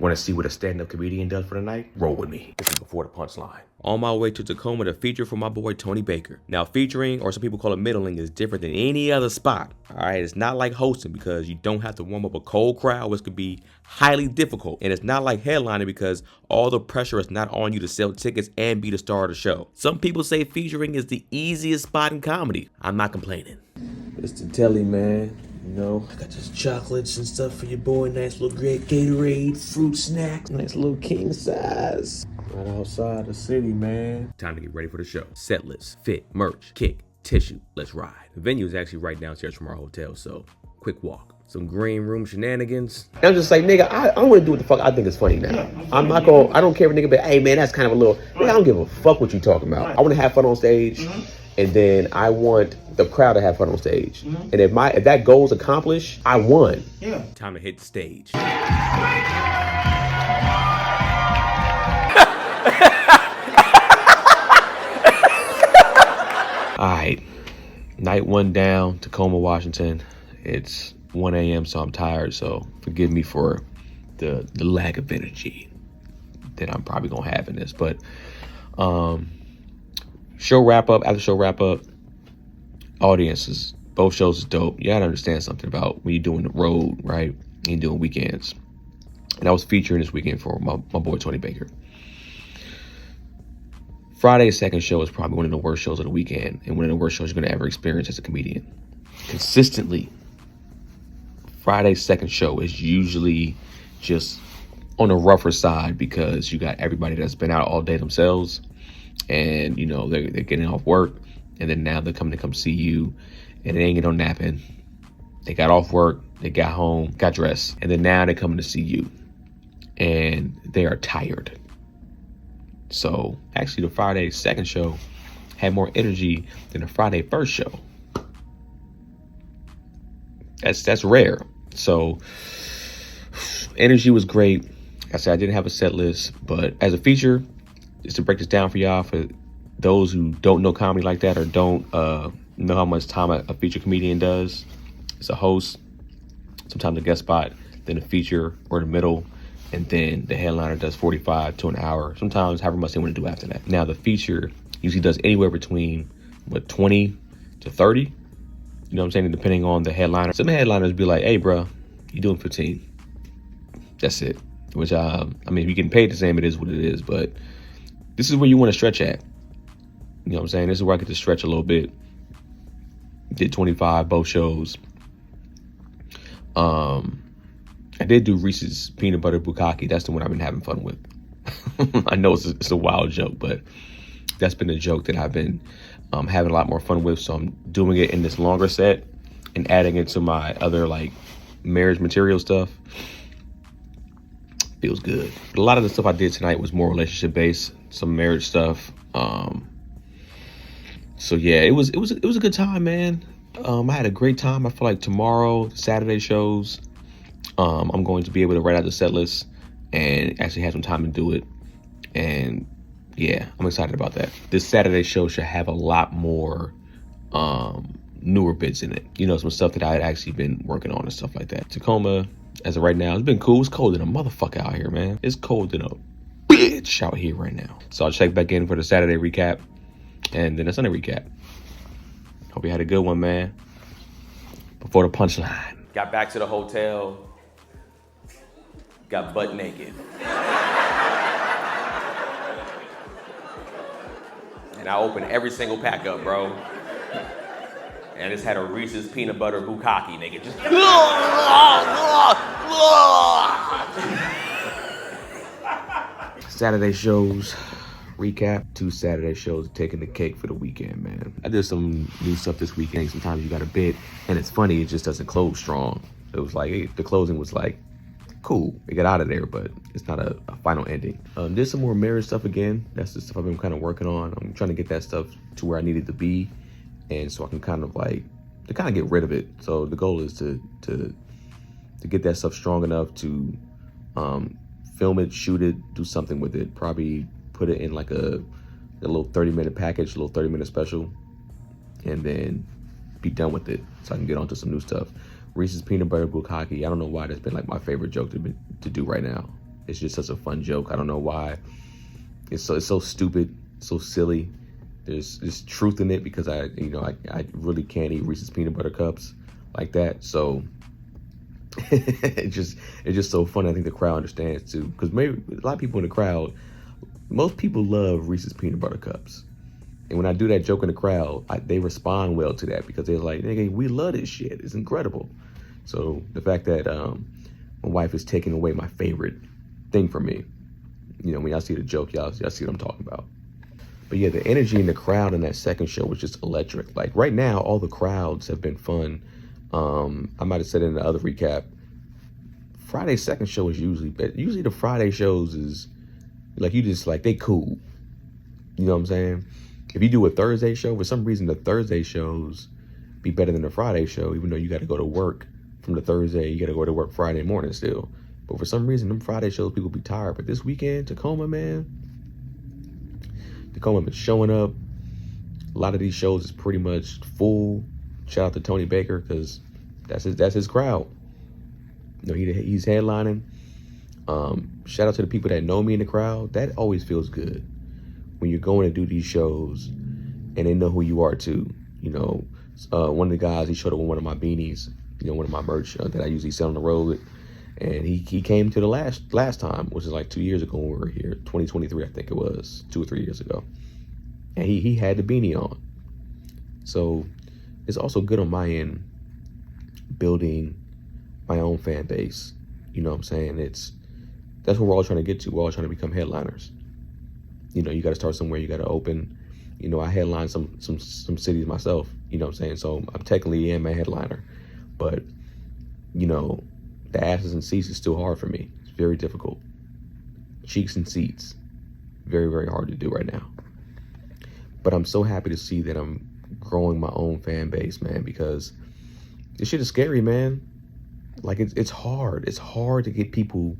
Want to see what a stand-up comedian does for the night? Roll with me. This is before the punchline. On my way to Tacoma to feature for my boy Tony Baker. Now, featuring, or some people call it middling, is different than any other spot. All right, it's not like hosting because you don't have to warm up a cold crowd, which could be highly difficult. And it's not like headlining because all the pressure is not on you to sell tickets and be the star of the show. Some people say featuring is the easiest spot in comedy. I'm not complaining. It's the telly, man. You know, I got just chocolates and stuff for your boy. Nice little great Gatorade, fruit snacks. Nice little king size. Right outside the city, man. Time to get ready for the show. Set list, fit, merch, kick, tissue. Let's ride. The venue is actually right downstairs from our hotel, so quick walk. Some green room shenanigans. I'm just like, nigga, I want to do what the fuck I think is funny now. I'm not gonna, I don't care if a nigga be, hey man, that's kind of a little, nigga, I don't give a fuck what you talking about. I want to have fun on stage. And then I want the crowd to have fun on stage. And if that goal is accomplished, I won. Yeah. Time to hit the stage. All right. Night one down, Tacoma, Washington. It's 1 a.m., so I'm tired. So forgive me for the lack of energy that I'm probably going to have in this. But show wrap up, after show wrap up, audiences, both shows is dope. You gotta understand something about when you're doing the road, right? And you're doing weekends. And I was featuring this weekend for my boy Tony Baker. Friday's second show is probably one of the worst shows of the weekend and one of the worst shows you're gonna ever experience as a comedian. Consistently, Friday's second show is usually just on the rougher side because you got everybody that's been out all day themselves. And, you know, they're getting off work, and then now they're coming to come see you, and they ain't get no napping. They got off work, they got home, got dressed, and then now they're coming to see you, and they are tired. So, actually, the Friday second show had more energy than the Friday first show. That's rare. So, energy was great. Like I said, I didn't have a set list, but as a feature, just to break this down for y'all, for those who don't know comedy like that or don't know how much time a feature comedian does. It's a host, sometimes a guest spot, then a feature or the middle, and then the headliner does 45 to an hour, sometimes however much they want to do after that. Now the feature usually does anywhere between 20 to 30. You know what I'm saying? Depending on the headliner. Some headliners be like, hey bro, you doing 15. That's it. Which I mean, if you're getting paid the same, it is what it is, but this is where you want to stretch at. You know what I'm saying? This is where I get to stretch a little bit. Did 25, both shows. I did do Reese's Peanut Butter Bukkake. That's the one I've been having fun with. I know it's a wild joke, but that's been a joke that I've been having a lot more fun with. So I'm doing it in this longer set and adding it to my other like marriage material stuff. Feels good. But a lot of the stuff I did tonight was more relationship based, some marriage stuff. So yeah, it was a good time, man. I had a great time. I feel like tomorrow, Saturday shows, I'm going to be able to write out the set list and actually have some time to do it. And yeah, I'm excited about that. This Saturday show should have a lot more newer bits in it. You know, some stuff that I had actually been working on and stuff like that. Tacoma, as of right now, it's been cool. It's cold than a motherfucker out here, man. It's cold than a bitch out here right now. So I'll check back in for the Saturday recap and then the Sunday recap. Hope you had a good one, man. Before the punchline. Got back to the hotel. Got butt naked. And I opened every single pack up, bro. And I just had a Reese's Peanut Butter Bukkake, nigga. Just Saturday shows recap. 2 Saturday shows taking the cake for the weekend, man. I did some new stuff this weekend. Sometimes you got a bit, and it's funny, it just doesn't close strong. It was like, the closing was like, cool, it got out of there, but it's not a final ending. Did some more marriage stuff again. That's the stuff I've been kind of working on. I'm trying to get that stuff to where I needed to be, and so I can kind of get rid of it. So the goal is to get that stuff strong enough to film it, shoot it, do something with it. Probably put it in like a little 30-minute package, a little 30-minute special, and then be done with it so I can get onto some new stuff. Reese's Peanut Butter Bukkake, I don't know why that's been like my favorite joke to do right now. It's just such a fun joke. I don't know why. It's so stupid, so silly. There's truth in it because I really can't eat Reese's peanut butter cups like that. So it's just so funny. I think the crowd understands too, because maybe a lot of people in the crowd, most people love Reese's peanut butter cups. And when I do that joke in the crowd, they respond well to that because they're like, nigga, we love this shit. It's incredible. So the fact that my wife is taking away my favorite thing from me, when y'all see the joke, y'all see what I'm talking about. But yeah, the energy in the crowd in that second show was just electric. Like right now, all the crowds have been fun. I might have said in the other recap, Friday's second show is usually the Friday shows is like, they cool. You know what I'm saying? If you do a Thursday show, for some reason the Thursday shows be better than the Friday show, even though you got to go to work from the Thursday, you got to go to work Friday morning still. But for some reason, them Friday shows, people be tired. But this weekend, Tacoma, man, Tacoma been showing up. A lot of these shows is pretty much full. Shout out to Tony Baker, because that's his crowd. He's headlining. Shout out to the people that know me in the crowd. That always feels good when you're going to do these shows and they know who you are too. One of the guys, he showed up with one of my beanies, one of my merch that I usually sell on the road. And he came to the last time, which is like 2 years ago when we were here, 2023, I think it was, 2 or 3 years ago. And he had the beanie on. So it's also good on my end, building my own fan base. You know what I'm saying? That's what we're all trying to get to. We're all trying to become headliners. You got to start somewhere. You got to open. I headline some cities myself. You know what I'm saying? So I'm technically am a headliner, but the asses and seats is still hard for me. It's very difficult. Cheeks and seats, very, very hard to do right now. But I'm so happy to see that I'm growing my own fan base, man, because this shit is scary, man. Like it's hard. It's hard to get people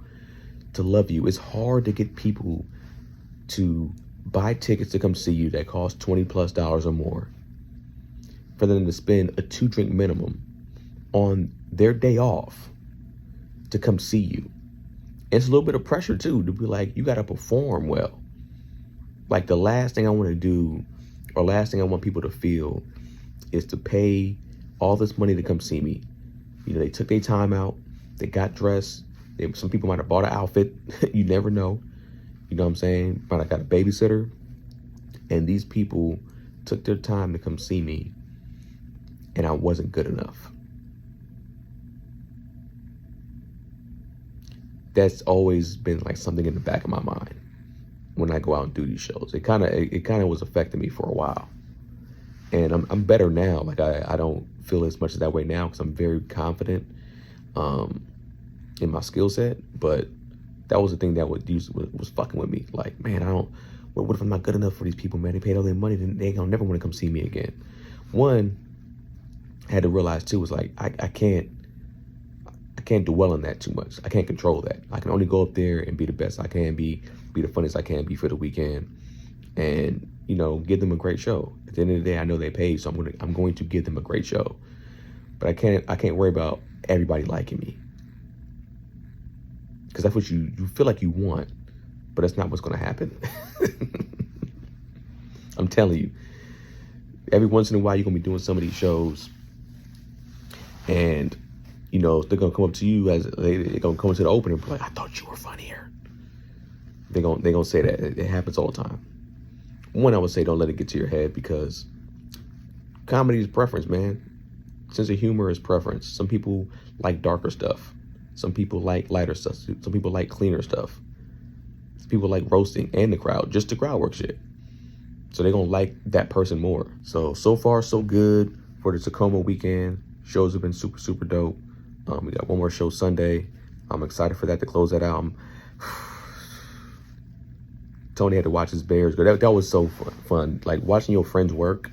to love you. It's hard to get people to buy tickets to come see you that cost $20+ or more, for them to spend a 2-drink minimum on their day off to come see you. It's a little bit of pressure too, to be like, you got to perform well. Like the last thing I want to do, or last thing I want people to feel, is to pay all this money to come see me. They took their time out, they got dressed. Some people might have bought an outfit. You never know. You know what I'm saying? But I got a babysitter, and these people took their time to come see me, and I wasn't good enough. That's always been like something in the back of my mind when I go out and do these shows. It kind of was affecting me for a while, and I'm better now. Like I don't feel as much as that way now because I'm very confident in my skill set. But that was the thing that was fucking with me. Like, man, what if I'm not good enough for these people, man? They paid all their money, then they don't never want to come see me again. One, I had to realize too, was like, I can't dwell on that too much. I can't control that. I can only go up there and be the best I can be the funniest I can be for the weekend, and give them a great show. At the end of the day, I know they paid, so I'm going to give them a great show. But I can't worry about everybody liking me, because that's what you feel like you want, but that's not what's going to happen. I'm telling you, every once in a while you're going to be doing some of these shows, and they're going to come up to you as they're going to come into the opening and be like, I thought you were funnier. They're going to say that. It happens all the time. One, I would say don't let it get to your head, because comedy is preference, man. Sense of humor is preference. Some people like darker stuff. Some people like lighter stuff. Some people like cleaner stuff. Some people like roasting and the crowd, just the crowd work shit. So they're going to like that person more. So far, so good for the Tacoma weekend. Shows have been super, super dope. We got one more show Sunday. I'm excited for that, to close that out. Tony had to watch his Bears go. That was so fun. Like watching your friends work.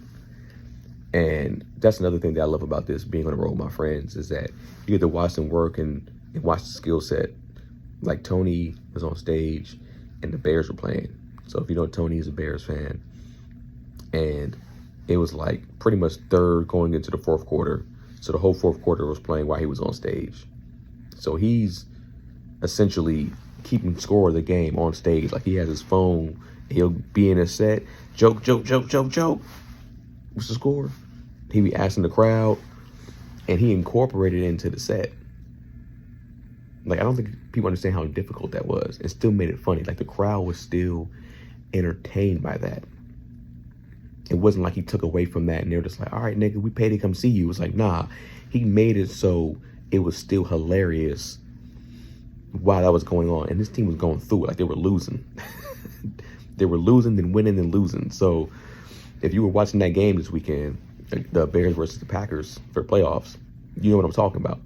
And that's another thing that I love about this, being on the road with my friends, is that you get to watch them work and watch the skill set. Like Tony was on stage and the Bears were playing. So if you know, Tony is a Bears fan. And it was like pretty much third going into the fourth quarter. So the whole fourth quarter was playing while he was on stage. So he's essentially keeping score of the game on stage. Like he has his phone, he'll be in a set, joke, joke, joke, joke, joke. What's the score? He be asking the crowd, and he incorporated it into the set. Like, I don't think people understand how difficult that was. It still made it funny. Like, the crowd was still entertained by that. It wasn't like he took away from that and they were just like, all right, nigga, we paid to come see you. It was like, nah, he made it so it was still hilarious while that was going on. And this team was going through it. Like, they were losing. They were losing, then winning, then losing. So if you were watching that game this weekend, the Bears versus the Packers for playoffs, you know what I'm talking about.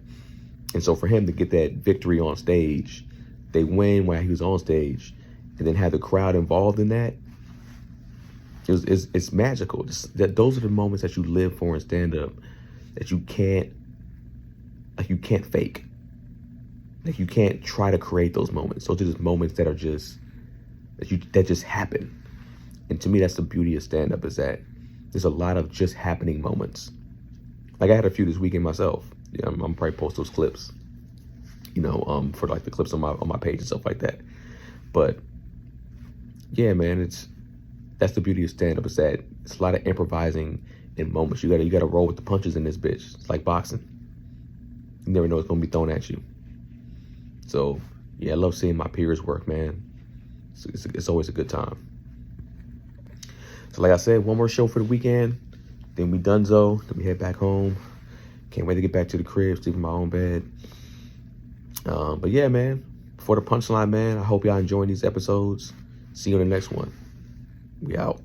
And so for him to get that victory on stage, they win while he was on stage, and then have the crowd involved in that, it's magical. Those are the moments that you live for in stand-up that you can't fake. Like, you can't try to create those moments. Those are just moments that are just that just happen. And to me, that's the beauty of stand-up, is that there's a lot of just happening moments. Like, I had a few this weekend myself. Yeah, I'm probably post those clips, for like the clips on my page and stuff like that. But yeah, man, that's the beauty of stand-up, is that it's a lot of improvising in moments. You gotta roll with the punches in this bitch. It's like boxing. You never know what's gonna be thrown at you. So yeah, I love seeing my peers work, man. It's always a good time. So like I said, one more show for the weekend, then we donezo, then we head back home. Can't wait to get back to the crib, sleep in my own bed. But yeah, man, for the Punchline, man, I hope y'all enjoying these episodes. See you on the next one. We out.